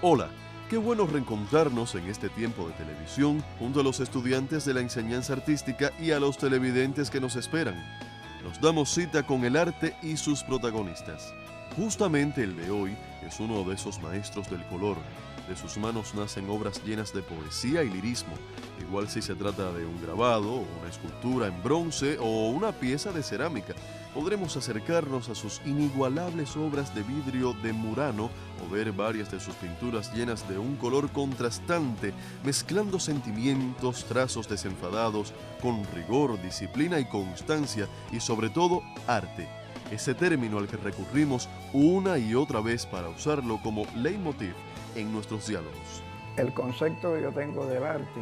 Hola, qué bueno reencontrarnos en este tiempo de televisión junto a los estudiantes de la enseñanza artística y a los televidentes que nos esperan. Nos damos cita con el arte y sus protagonistas. Justamente el de hoy es uno de esos maestros del color. De sus manos nacen obras llenas de poesía y lirismo, igual si se trata de un grabado, una escultura en bronce o una pieza de cerámica. Podremos acercarnos a sus inigualables obras de vidrio de Murano o ver varias de sus pinturas llenas de un color contrastante, mezclando sentimientos, trazos desenfadados, con rigor, disciplina y constancia, y sobre todo arte. Ese término al que recurrimos una y otra vez para usarlo como leitmotiv en nuestros diálogos. El concepto que yo tengo del arte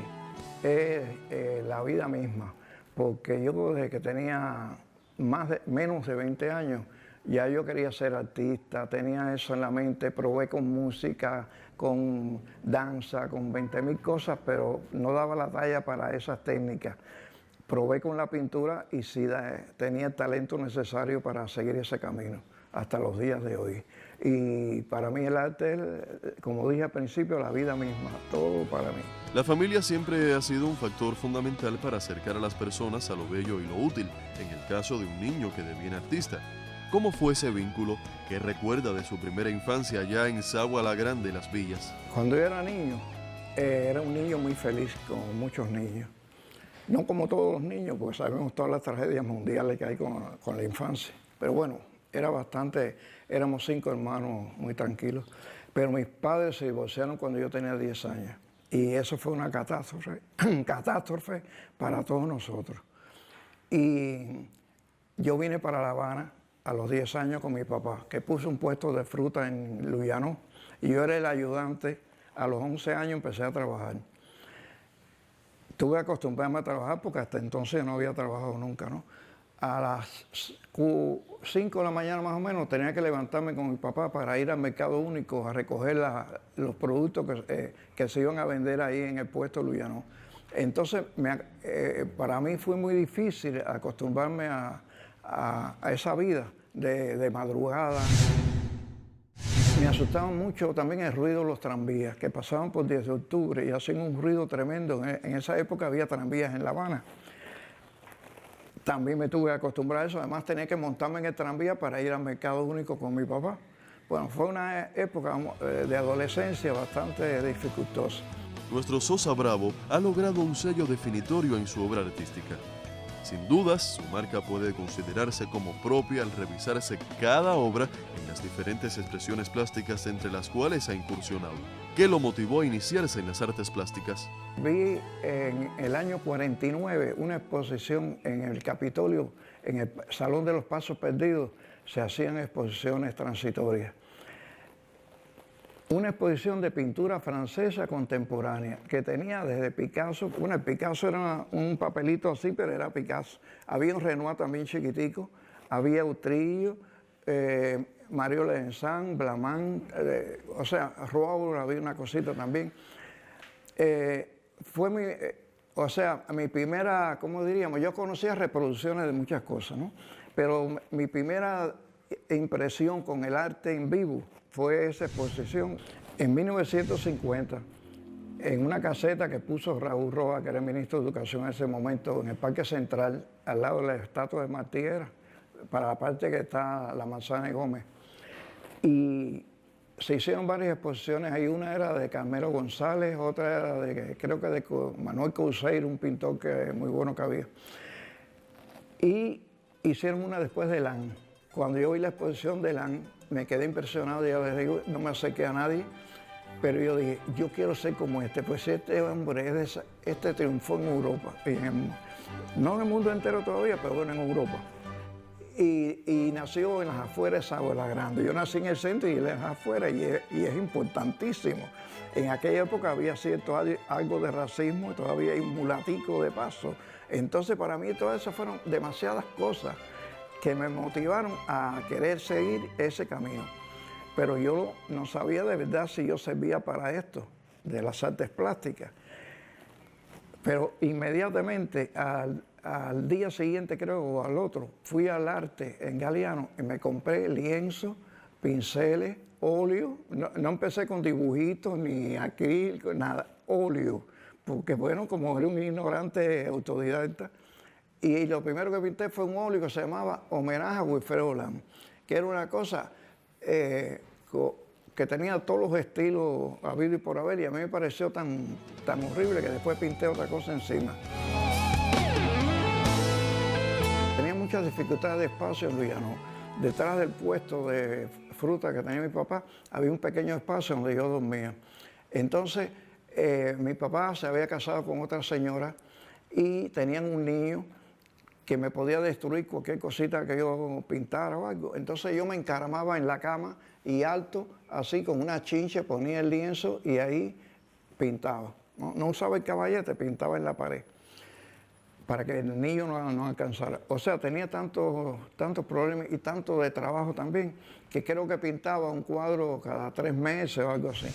es la vida misma, porque yo desde que tenía menos de 20 años, ya yo quería ser artista, tenía eso en la mente, probé con música, con danza, con 20.000 cosas, pero no daba la talla para esas técnicas. Probé con la pintura y sí tenía el talento necesario para seguir ese camino hasta los días de hoy. Y para mí el arte es, como dije al principio, la vida misma, todo para mí. La familia siempre ha sido un factor fundamental para acercar a las personas a lo bello y lo útil, en el caso de un niño que deviene artista. ¿Cómo fue ese vínculo que recuerda de su primera infancia allá en Sagua la Grande, Las Villas? Cuando yo era niño, era un niño muy feliz, como muchos niños. No como todos los niños, porque sabemos todas las tragedias mundiales que hay con la infancia. Pero bueno, éramos 5 hermanos muy tranquilos. Pero mis padres se divorciaron cuando yo tenía 10 años. Y eso fue una catástrofe para todos nosotros. Y yo vine para La Habana a los 10 años con mi papá, que puso un puesto de fruta en Luyano. Y yo era el ayudante. A los 11 años empecé a trabajar. Tuve que acostumbrarme a trabajar porque hasta entonces no había trabajado nunca, ¿no? A las 5 de la mañana más o menos tenía que levantarme con mi papá para ir al Mercado Único a recoger los productos que se iban a vender ahí en el puesto Luyano. Entonces, para mí fue muy difícil acostumbrarme a esa vida de madrugada. Me asustaba mucho también el ruido de los tranvías que pasaban por 10 de octubre y hacían un ruido tremendo. En esa época había tranvías en La Habana. También me tuve que acostumbrar a eso. Además tenía que montarme en el tranvía para ir al Mercado Único con mi papá. Bueno, fue una época de adolescencia bastante dificultosa. Nuestro Sosa Bravo ha logrado un sello definitorio en su obra artística. Sin dudas, su marca puede considerarse como propia al revisarse cada obra en las diferentes expresiones plásticas entre las cuales ha incursionado. ¿Qué lo motivó a iniciarse en las artes plásticas? Vi en el año 49 una exposición en el Capitolio, en el Salón de los Pasos Perdidos, se hacían exposiciones transitorias. Una exposición de pintura francesa contemporánea que tenía desde Picasso. Bueno, el Picasso era un papelito así, pero era Picasso. Había un Renoir también chiquitico, había Utrillo, Mario Lenzán, Blamán, o sea, Rouault había una cosita también. Fue mi primera, ¿cómo diríamos? Yo conocía reproducciones de muchas cosas, ¿no? Pero mi primera impresión con el arte en vivo fue esa exposición en 1950, en una caseta que puso Raúl Roa, que era el ministro de Educación en ese momento, en el Parque Central, al lado de la estatua de Martí Guerra, para la parte que está la Manzana de Gómez. Y se hicieron varias exposiciones ahí. Una era de Carmelo González, otra era creo que de Manuel Couseiro, un pintor muy bueno que había. Y hicieron una después de Lan. Cuando yo vi la exposición de Lan, me quedé impresionado. Ya les digo, no me acerqué a nadie, pero yo dije, yo quiero ser como este. Pues este hombre, este triunfó en Europa, no en el mundo entero todavía, pero bueno, en Europa. Y nació en las afueras de Sagua la Grande. Yo nací en el centro y él en las afueras, y es importantísimo. En aquella época había algo de racismo, y todavía hay un mulatico de paso. Entonces, para mí, todas esas fueron demasiadas cosas que me motivaron a querer seguir ese camino. Pero yo no sabía de verdad si yo servía para esto, de las artes plásticas. Pero inmediatamente, al día siguiente, creo, o al otro, fui al arte en Galeano y me compré lienzo, pinceles, óleo, no empecé con dibujitos ni acrílico, nada, óleo, porque bueno, como era un ignorante autodidacta, y lo primero que pinté fue un óleo que se llamaba Homenaje a Wilfredo Lam, que era una cosa que tenía todos los estilos habido y por haber, y a mí me pareció tan horrible que después pinté otra cosa encima. Tenía muchas dificultades de espacio en Luyanó. Detrás del puesto de fruta que tenía mi papá, había un pequeño espacio donde yo dormía. Entonces, mi papá se había casado con otra señora y tenían un niño que me podía destruir cualquier cosita que yo pintara o algo. Entonces yo me encaramaba en la cama y alto, así con una chincha, ponía el lienzo y ahí pintaba. No usaba el caballete, pintaba en la pared, para que el niño no alcanzara. O sea, tenía tantos problemas y tanto de trabajo también, que creo que pintaba un cuadro cada 3 meses o algo así.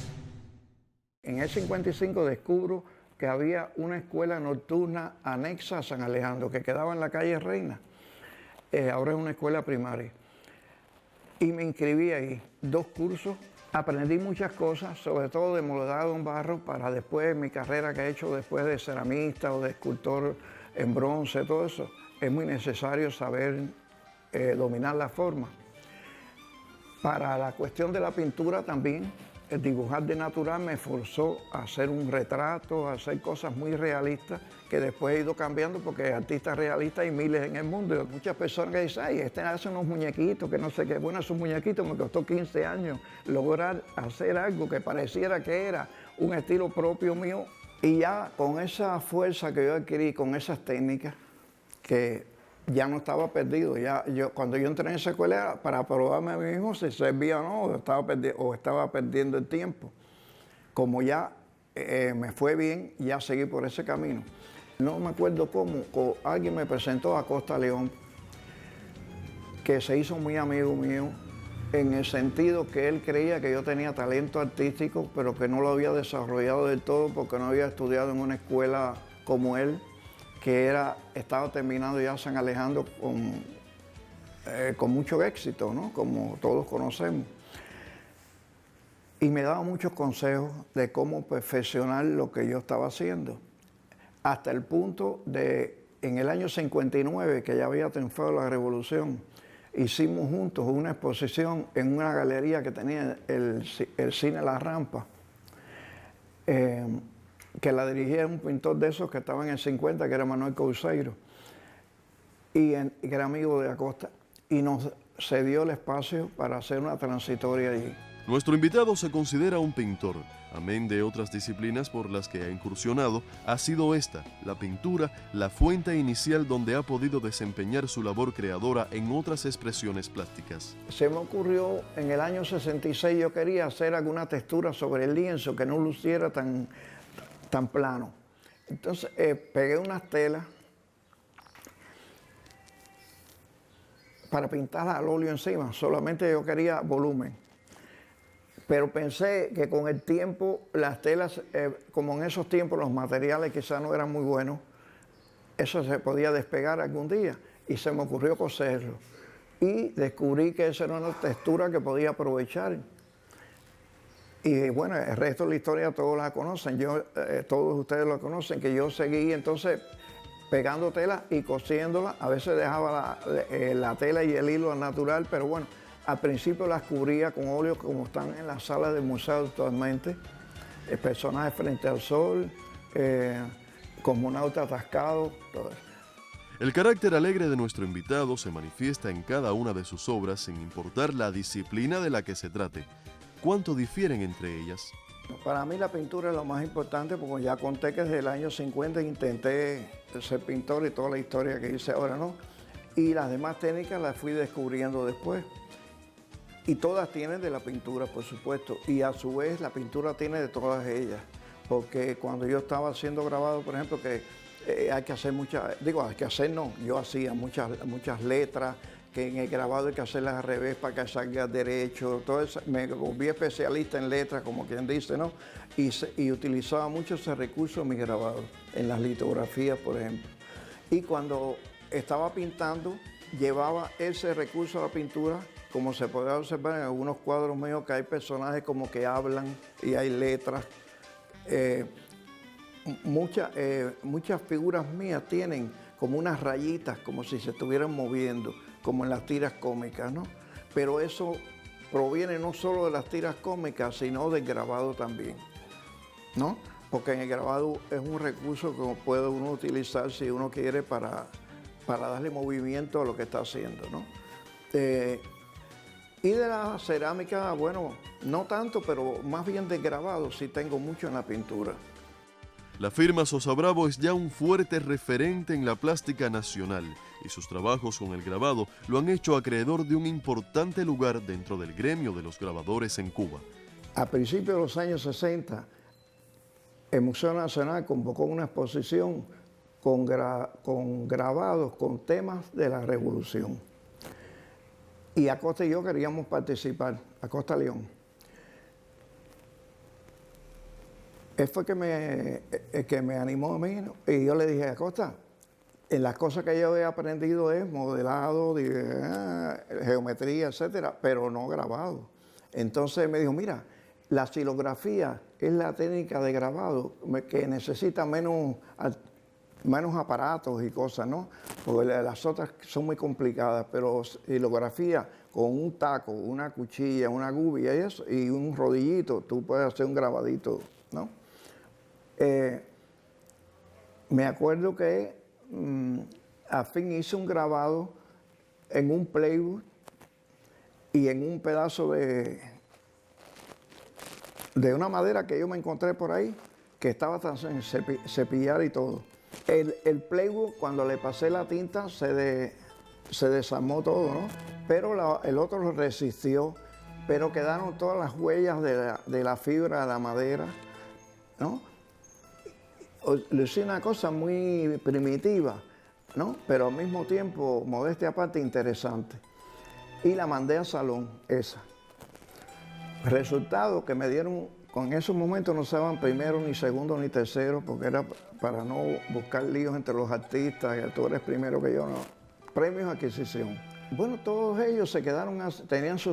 En el 55 descubro que había una escuela nocturna anexa a San Alejandro, que quedaba en la calle Reina. Ahora es una escuela primaria. Y me inscribí ahí, 2 cursos. Aprendí muchas cosas, sobre todo de modelado en barro, para después mi carrera que he hecho después de ceramista o de escultor en bronce, todo eso. Es muy necesario saber dominar la forma. Para la cuestión de la pintura también, el dibujar de natural me forzó a hacer un retrato, a hacer cosas muy realistas, que después he ido cambiando porque artistas realistas hay miles en el mundo. Muchas personas que dicen, ay, este hace unos muñequitos, que no sé qué. Bueno, esos muñequitos me costó 15 años lograr hacer algo que pareciera que era un estilo propio mío. Y ya con esa fuerza que yo adquirí, con esas técnicas, que ya no estaba perdido. Cuando yo entré en esa escuela, para probarme a mí mismo si servía o no, o estaba perdiendo el tiempo. Como ya me fue bien, ya seguí por ese camino. No me acuerdo cómo, alguien me presentó a Costa León, que se hizo muy amigo mío, en el sentido que él creía que yo tenía talento artístico, pero que no lo había desarrollado del todo porque no había estudiado en una escuela como él, que estaba terminando ya San Alejandro con mucho éxito, ¿no? Como todos conocemos. Y me daba muchos consejos de cómo perfeccionar lo que yo estaba haciendo. Hasta el punto de, en el año 59, que ya había triunfado la revolución, hicimos juntos una exposición en una galería que tenía el Cine La Rampa, que la dirigía un pintor de esos que estaba en el 50, que era Manuel Couseiro, y que era amigo de Acosta, y nos cedió el espacio para hacer una transitoria allí. Nuestro invitado se considera un pintor. Amén de otras disciplinas por las que ha incursionado, ha sido esta, la pintura, la fuente inicial donde ha podido desempeñar su labor creadora en otras expresiones plásticas. Se me ocurrió en el año 66, yo quería hacer alguna textura sobre el lienzo que no luciera tan plano. Entonces pegué unas telas para pintarlas al óleo encima, solamente yo quería volumen. Pero pensé que con el tiempo las telas, como en esos tiempos los materiales quizás no eran muy buenos, eso se podía despegar algún día y se me ocurrió coserlo. Y descubrí que esa era una textura que podía aprovechar. Y bueno, el resto de la historia todos la conocen, todos ustedes lo conocen, que yo seguí entonces pegando tela y cosiéndola. A veces dejaba la tela y el hilo al natural, pero bueno, al principio las cubría con óleo como están en las salas del museo actualmente. Personajes frente al sol, cosmonauta atascado, todo eso. El carácter alegre de nuestro invitado se manifiesta en cada una de sus obras sin importar la disciplina de la que se trate. ¿Cuánto difieren entre ellas? Para mí la pintura es lo más importante porque ya conté que desde el año 50 intenté ser pintor y toda la historia que hice ahora, ¿no? Y las demás técnicas las fui descubriendo después. Y todas tienen de la pintura, por supuesto, y a su vez la pintura tiene de todas ellas, porque cuando yo estaba haciendo grabado, por ejemplo, que hay que hacer yo hacía muchas letras, que en el grabado hay que hacerlas al revés para que salga derecho, todo eso. Me volví especialista en letras, como quien dice, ¿no? Y utilizaba mucho ese recurso en mis grabados, en las litografías, por ejemplo. Y cuando estaba pintando, llevaba ese recurso a la pintura como se puede observar en algunos cuadros míos, que hay personajes como que hablan y hay letras. Muchas figuras mías tienen como unas rayitas, como si se estuvieran moviendo, como en las tiras cómicas, ¿no? Pero eso proviene no solo de las tiras cómicas, sino del grabado también, ¿no? Porque en el grabado es un recurso que puede uno utilizar si uno quiere para darle movimiento a lo que está haciendo, ¿no? Y de la cerámica, bueno, no tanto, pero más bien de grabado sí tengo mucho en la pintura. La firma Sosa Bravo es ya un fuerte referente en la plástica nacional y sus trabajos con el grabado lo han hecho acreedor de un importante lugar dentro del gremio de los grabadores en Cuba. A principios de los años 60, el Museo Nacional convocó una exposición con grabados, con temas de la Revolución. Y Acosta y yo queríamos participar, Acosta León. Él fue el que me animó a mí, ¿no? Y yo le dije, Acosta, en las cosas que yo he aprendido es modelado, geometría, etcétera, pero no grabado. Entonces me dijo, mira, la xilografía es la técnica de grabado que necesita menos aparatos y cosas, ¿no? Porque las otras son muy complicadas, pero xilografía con un taco, una cuchilla, una gubia y eso, y un rodillito, tú puedes hacer un grabadito, ¿no? Me acuerdo que al fin hice un grabado en un plywood y en un pedazo de una madera que yo me encontré por ahí, que estaba tan cepillada y todo. El plywood, cuando le pasé la tinta, se desarmó todo, ¿no? Pero el otro lo resistió, pero quedaron todas las huellas de la fibra de la madera, ¿no? Le hice una cosa muy primitiva, ¿no? Pero al mismo tiempo, modestia aparte, interesante. Y la mandé al salón, esa. Resultado que me dieron, con esos momentos no se daban primero, ni segundo, ni tercero, porque era para no buscar líos entre los artistas, que tú eres primero que yo, no. Premios de adquisición. Bueno, todos ellos se quedaron, tenían su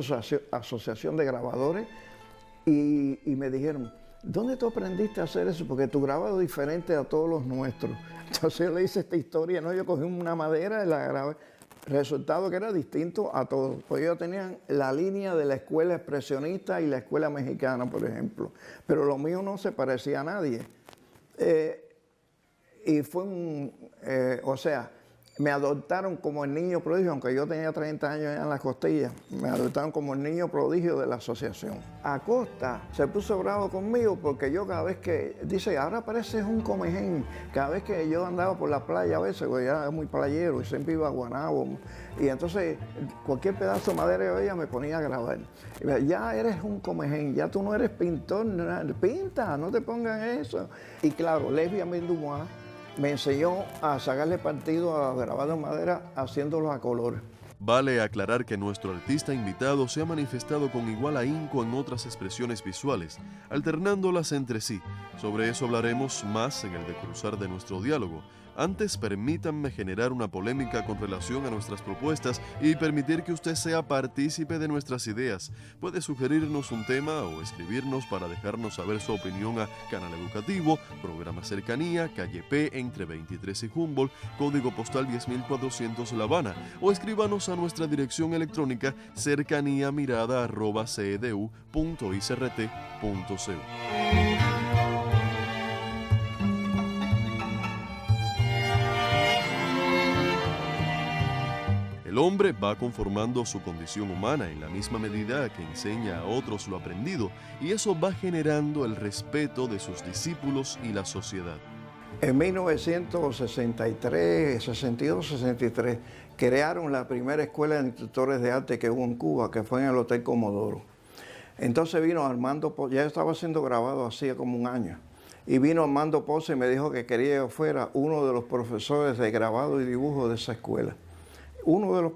asociación de grabadores y me dijeron, ¿dónde tú aprendiste a hacer eso? Porque tu grabado es diferente a todos los nuestros. Entonces yo le hice esta historia, ¿no? Yo cogí una madera y la grabé. Resultado que era distinto a todos. Pues ellos tenían la línea de la escuela expresionista y la escuela mexicana, por ejemplo. Pero lo mío no se parecía a nadie. Y fue o sea, me adoptaron como el niño prodigio, aunque yo tenía 30 años en las costillas, me adoptaron como el niño prodigio de la asociación. Acosta se puso bravo conmigo porque yo cada vez que, dice, ahora pareces un comején, cada vez que yo andaba por la playa a veces, porque ya era muy playero y siempre iba a Guanabo, y entonces cualquier pedazo de madera que veía me ponía a grabar. Y me decía, ya eres un comején, ya tú no eres pintor, pinta, no te pongan eso. Y claro, Lesbia Dumas me enseñó a sacarle partido a grabado en madera haciéndolo a color. Vale aclarar que nuestro artista invitado se ha manifestado con igual ahínco en otras expresiones visuales, alternándolas entre sí. Sobre eso hablaremos más en el decruzar de nuestro diálogo. Antes, permítanme generar una polémica con relación a nuestras propuestas y permitir que usted sea partícipe de nuestras ideas. Puede sugerirnos un tema o escribirnos para dejarnos saber su opinión a Canal Educativo, Programa Cercanía, Calle P, entre 23 y Humboldt, Código Postal 10.400 La Habana, o escríbanos a nuestra dirección electrónica cercaniamirada@cedu.icrt.cu. El hombre va conformando su condición humana en la misma medida que enseña a otros lo aprendido, y eso va generando el respeto de sus discípulos y la sociedad. En 1963, 62, 63, crearon la primera escuela de instructores de arte que hubo en Cuba, que fue en el Hotel Comodoro. Entonces vino Armando Pozo, ya estaba siendo grabado hacía como un año, y vino Armando Pozo y me dijo que quería que yo fuera uno de los profesores de grabado y dibujo de esa escuela.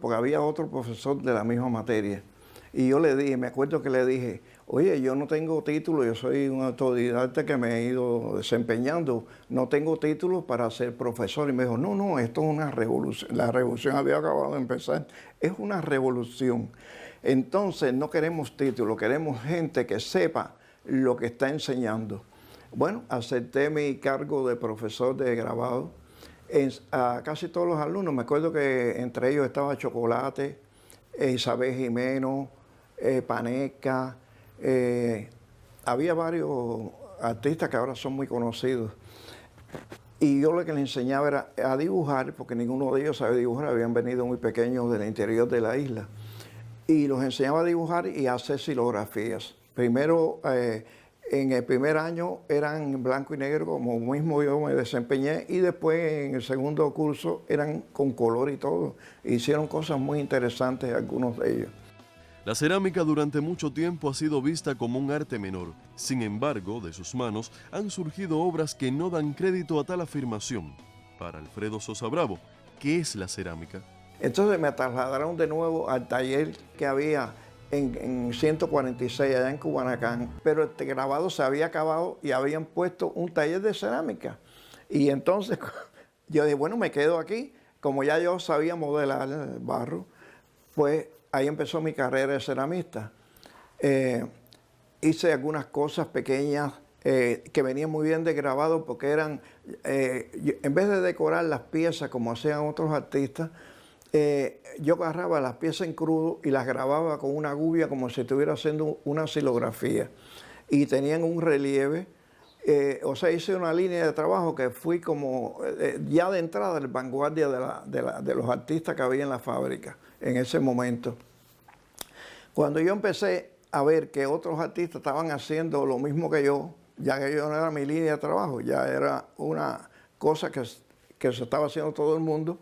Porque había otro profesor de la misma materia. Y yo le dije, me acuerdo que le dije, oye, yo no tengo título, yo soy un autodidacta que me he ido desempeñando, no tengo título para ser profesor. Y me dijo, no, esto es una revolución, la revolución había acabado de empezar, es una revolución. Entonces no queremos títulos, queremos gente que sepa lo que está enseñando. Bueno, acepté mi cargo de profesor de grabado a casi todos los alumnos. Me acuerdo que entre ellos estaba Chocolate, Isabel Jimeno, Paneca, había varios artistas que ahora son muy conocidos. Y yo lo que les enseñaba era a dibujar, porque ninguno de ellos sabe dibujar, habían venido muy pequeños del interior de la isla. Y los enseñaba a dibujar y a hacer xilografías. Primero, en el primer año eran en blanco y negro, como mismo yo me desempeñé, y después en el segundo curso eran con color y todo. Hicieron cosas muy interesantes algunos de ellos. La cerámica durante mucho tiempo ha sido vista como un arte menor. Sin embargo, de sus manos han surgido obras que no dan crédito a tal afirmación. Para Alfredo Sosa Bravo, ¿qué es la cerámica? Entonces me trasladaron de nuevo al taller que había en 146 allá en Cubanacán, pero este grabado se había acabado y habían puesto un taller de cerámica. Y entonces yo dije, bueno, me quedo aquí. Como ya yo sabía modelar el barro, pues ahí empezó mi carrera de ceramista. Hice algunas cosas pequeñas que venían muy bien de grabado porque eran, en vez de decorar las piezas como hacían otros artistas, yo agarraba las piezas en crudo y las grababa con una gubia como si estuviera haciendo una xilografía. Y tenían un relieve, o sea, hice una línea de trabajo que fui como ya de entrada de vanguardia de los artistas que había en la fábrica en ese momento. Cuando yo empecé a ver que otros artistas estaban haciendo lo mismo que yo, ya que yo no era mi línea de trabajo, ya era una cosa que se estaba haciendo todo el mundo,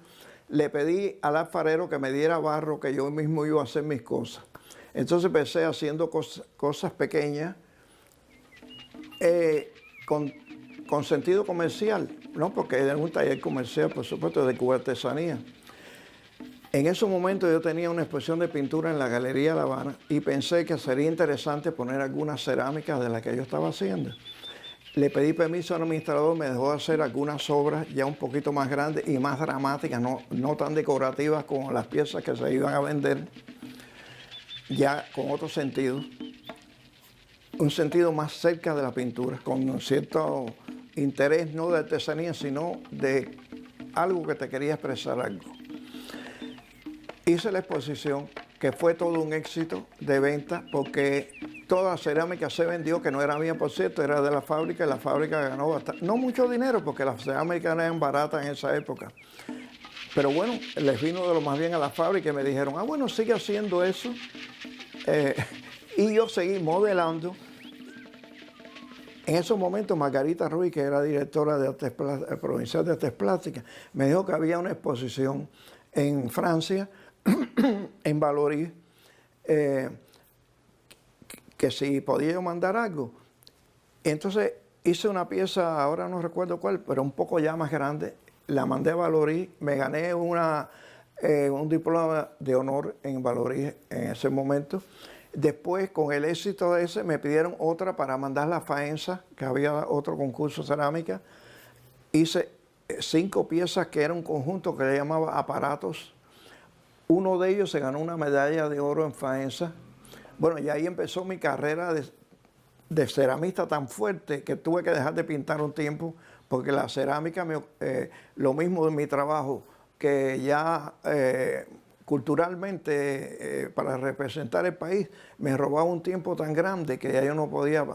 le pedí al alfarero que me diera barro, que yo mismo iba a hacer mis cosas. Entonces empecé haciendo cosas pequeñas con sentido comercial, ¿no? Porque era un taller comercial, por supuesto, de Cuba Artesanía. En ese momento yo tenía una exposición de pintura en la Galería La Habana y pensé que sería interesante poner algunas cerámicas de las que yo estaba haciendo. Le pedí permiso al administrador, me dejó hacer algunas obras ya un poquito más grandes y más dramáticas, no tan decorativas como las piezas que se iban a vender, ya con otro sentido, un sentido más cerca de la pintura, con cierto interés no de artesanía, sino de algo que te quería expresar algo. Hice la exposición, que fue todo un éxito de venta, porque toda la cerámica se vendió, que no era mía, por cierto, era de la fábrica, y la fábrica ganó bastante, no mucho dinero, porque las cerámicas no eran baratas en esa época. Pero bueno, les vino de lo más bien a la fábrica y me dijeron, ah, bueno, sigue haciendo eso. Y yo seguí modelando. En esos momentos, Margarita Ruiz, que era directora de Artes Provincial de Artes Plásticas, me dijo que había una exposición en Francia, en Vallauris, que si podía yo mandar algo. Entonces hice una pieza, ahora no recuerdo cuál, pero un poco ya más grande, la mandé a Vallauris, me gané un diploma de honor en Vallauris en ese momento. Después, con el éxito de ese, me pidieron otra para mandarla a Faenza, que había otro concurso de cerámica. Hice 5 piezas que era un conjunto que le llamaba aparatos. Uno de ellos se ganó una medalla de oro en Faenza. Bueno, y ahí empezó mi carrera de ceramista tan fuerte que tuve que dejar de pintar un tiempo, porque la cerámica, lo mismo de mi trabajo, que ya culturalmente, para representar el país, me robaba un tiempo tan grande que ya yo no podía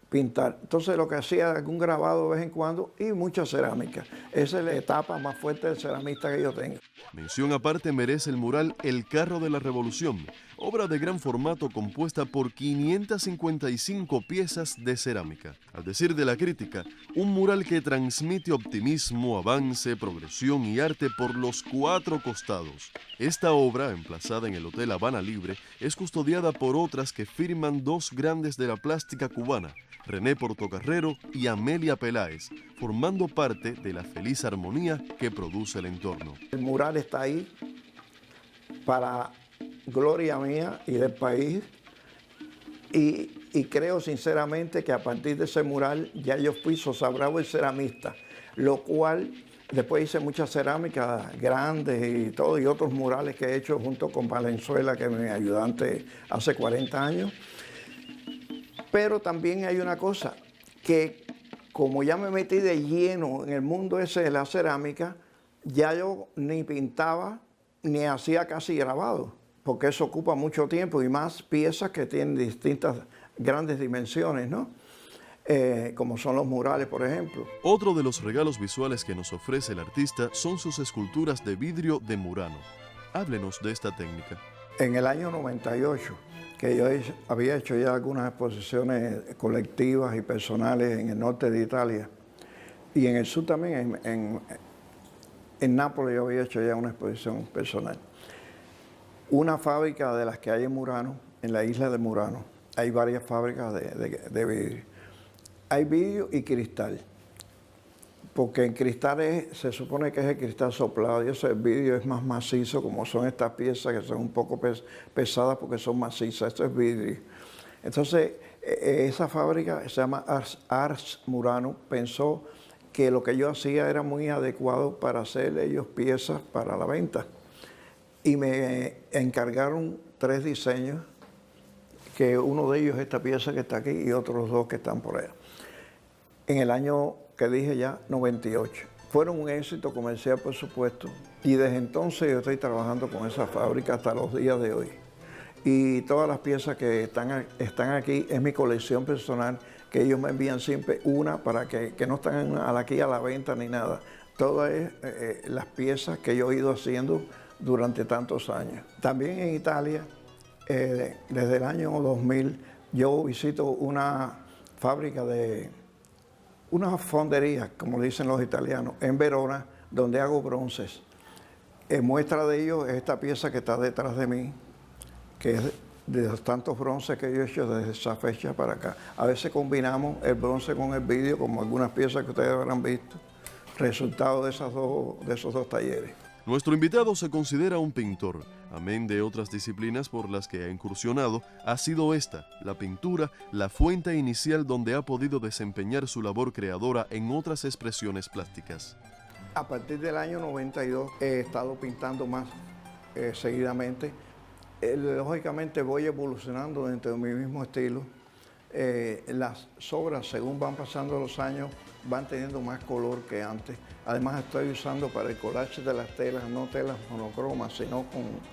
pintar. Entonces lo que hacía era algún grabado de vez en cuando y mucha cerámica. Esa es la etapa más fuerte del ceramista que yo tengo. Mención aparte merece el mural El Carro de la Revolución, obra de gran formato compuesta por 555 piezas de cerámica. Al decir de la crítica, un mural que transmite optimismo, avance, progresión y arte por los 4 costados. Esta obra, emplazada en el Hotel Habana Libre, es custodiada por otras que firman 2 grandes de la plástica cubana, René Portocarrero y Amelia Peláez, formando parte de la feliz armonía que produce el entorno. El mural está ahí para gloria mía y del país, y creo sinceramente que a partir de ese mural ya yo fui Sosa Bravo el ceramista, lo cual Después hice muchas cerámicas grandes y todo, y otros murales que he hecho junto con Valenzuela, que es mi ayudante hace 40 años. Pero también hay una cosa, que como ya me metí de lleno en el mundo ese de la cerámica, ya yo ni pintaba ni hacía casi grabado, porque eso ocupa mucho tiempo y más piezas que tienen distintas grandes dimensiones, ¿no? Como son los murales, por ejemplo. Otro de los regalos visuales que nos ofrece el artista son sus esculturas de vidrio de Murano. Háblenos de esta técnica. En el año 98, que yo había hecho ya algunas exposiciones colectivas y personales en el norte de Italia, y en el sur también, en Nápoles yo había hecho ya una exposición personal. Una fábrica de las que hay en Murano, en la isla de Murano, hay varias fábricas de vidrio. Hay vidrio y cristal, porque en cristal se supone que es el cristal soplado y ese vidrio es más macizo, como son estas piezas que son un poco pesadas porque son macizas. Esto es vidrio. Entonces, esa fábrica se llama Ars Murano, pensó que lo que yo hacía era muy adecuado para hacer ellos piezas para la venta. Y me encargaron 3 diseños, que uno de ellos es esta pieza que está aquí y otros 2 que están por allá. En el año que dije ya, 98. Fueron un éxito comercial, por supuesto, y desde entonces yo estoy trabajando con esa fábrica hasta los días de hoy. Y todas las piezas que están aquí es mi colección personal, que ellos me envían siempre una para que no están aquí a la venta ni nada. Todas las piezas que yo he ido haciendo durante tantos años. También en Italia, desde el año 2000, yo visito una fábrica una fondería, como le dicen los italianos, en Verona, donde hago bronces. Muestra de ello es esta pieza que está detrás de mí, que es de los tantos bronces que yo he hecho desde esa fecha para acá. A veces combinamos el bronce con el vidrio, como algunas piezas que ustedes habrán visto, resultado de esos dos talleres. Nuestro invitado se considera un pintor. Amén de otras disciplinas por las que ha incursionado, ha sido esta, la pintura, la fuente inicial donde ha podido desempeñar su labor creadora en otras expresiones plásticas. A partir del año 92 he estado pintando más seguidamente. Lógicamente voy evolucionando dentro de mi mismo estilo. Las obras, según van pasando los años, van teniendo más color que antes. Además estoy usando para el collage de las telas, no telas monocromas, sino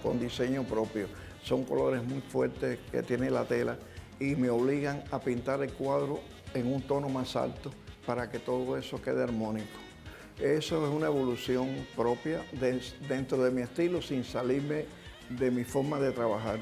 con diseño propio. Son colores muy fuertes que tiene la tela y me obligan a pintar el cuadro en un tono más alto para que todo eso quede armónico. Eso es una evolución propia dentro de mi estilo, sin salirme de mi forma de trabajar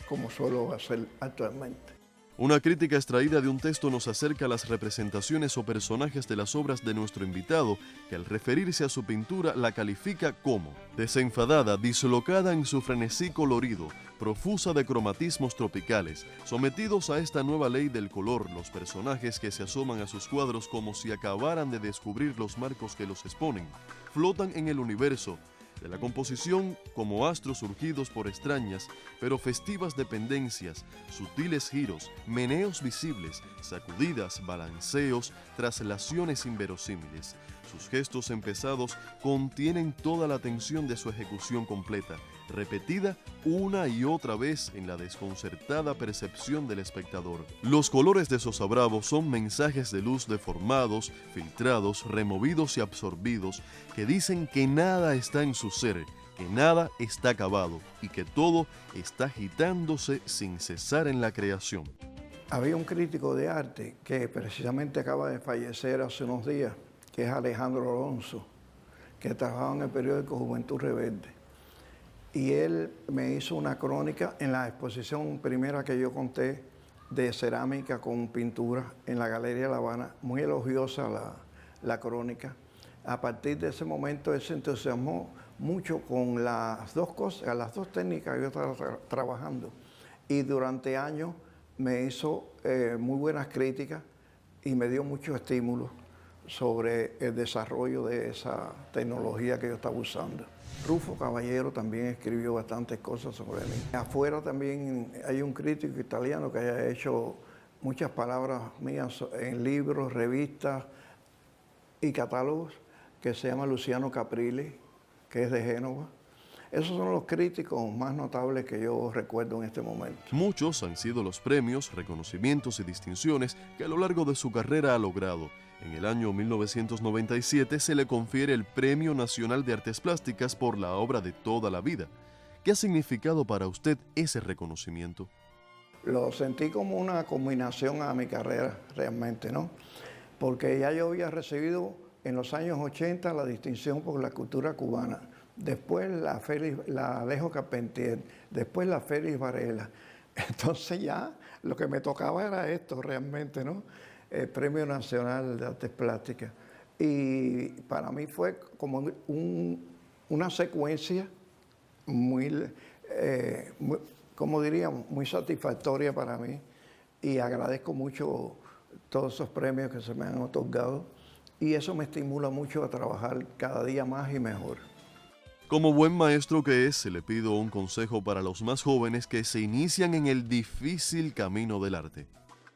como suelo hacer actualmente. Una crítica extraída de un texto nos acerca a las representaciones o personajes de las obras de nuestro invitado, que al referirse a su pintura la califica como desenfadada, dislocada en su frenesí colorido, profusa de cromatismos tropicales. Sometidos a esta nueva ley del color, los personajes que se asoman a sus cuadros como si acabaran de descubrir los marcos que los exponen, flotan en el universo de la composición como astros surgidos por extrañas pero festivas dependencias, sutiles giros, meneos visibles, sacudidas, balanceos, traslaciones inverosímiles. Sus gestos empezados contienen toda la tensión de su ejecución completa, repetida una y otra vez en la desconcertada percepción del espectador. Los colores de Sosa Bravo son mensajes de luz deformados, filtrados, removidos y absorbidos, que dicen que nada está en su ser, que nada está acabado y que todo está agitándose sin cesar en la creación. Había un crítico de arte que precisamente acaba de fallecer hace unos días, que es Alejandro Alonso, que trabajaba en el periódico Juventud Rebelde. Y él me hizo una crónica en la exposición primera que yo conté de cerámica con pintura en la Galería La Habana, muy elogiosa la crónica. A partir de ese momento él se entusiasmó mucho con las dos cosas, las dos técnicas que yo estaba trabajando. Y durante años me hizo muy buenas críticas y me dio mucho estímulo sobre el desarrollo de esa tecnología que yo estaba usando. Rufo Caballero también escribió bastantes cosas sobre mí. Afuera también hay un crítico italiano que haya hecho muchas palabras mías en libros, revistas y catálogos. que se llama Luciano Caprilli, que es de Génova. Esos son los críticos más notables que yo recuerdo en este momento. Muchos han sido los premios, reconocimientos y distinciones que a lo largo de su carrera ha logrado. En el año 1997 se le confiere el Premio Nacional de Artes Plásticas por la obra de toda la vida. ¿Qué ha significado para usted ese reconocimiento? Lo sentí como una combinación a mi carrera, realmente, ¿no? Porque ya yo había recibido en los años 80 la distinción por la cultura cubana, después la Alejo Carpentier, después la Félix Varela. Entonces ya lo que me tocaba era esto realmente, ¿no? El Premio Nacional de Artes Plásticas. Y para mí fue como una secuencia muy, como diríamos, muy satisfactoria para mí. Y agradezco mucho todos esos premios que se me han otorgado. Y eso me estimula mucho a trabajar cada día más y mejor. Como buen maestro que es, le pido un consejo para los más jóvenes que se inician en el difícil camino del arte.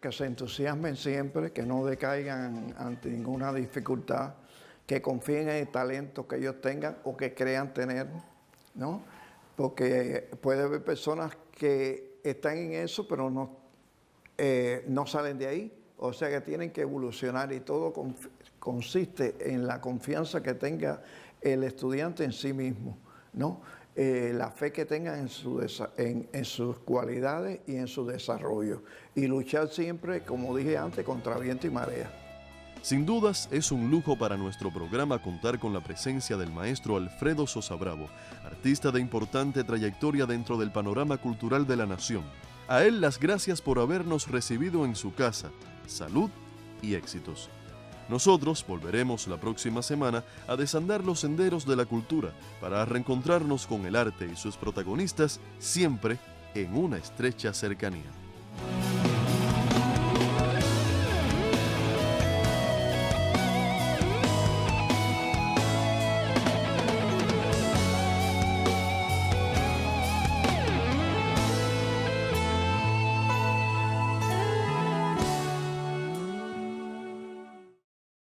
Que se entusiasmen siempre, que no decaigan ante ninguna dificultad, que confíen en el talento que ellos tengan o que crean tener, ¿no? Porque puede haber personas que están en eso, pero no salen de ahí. O sea que tienen que evolucionar y todo consiste en la confianza que tenga el estudiante en sí mismo, ¿no? La fe que tenga en sus cualidades y en su desarrollo. Y luchar siempre, como dije antes, contra viento y marea. Sin dudas, es un lujo para nuestro programa contar con la presencia del maestro Alfredo Sosa Bravo, artista de importante trayectoria dentro del panorama cultural de la nación. A él las gracias por habernos recibido en su casa. Salud y éxitos. Nosotros volveremos la próxima semana a desandar los senderos de la cultura para reencontrarnos con el arte y sus protagonistas siempre en una estrecha cercanía.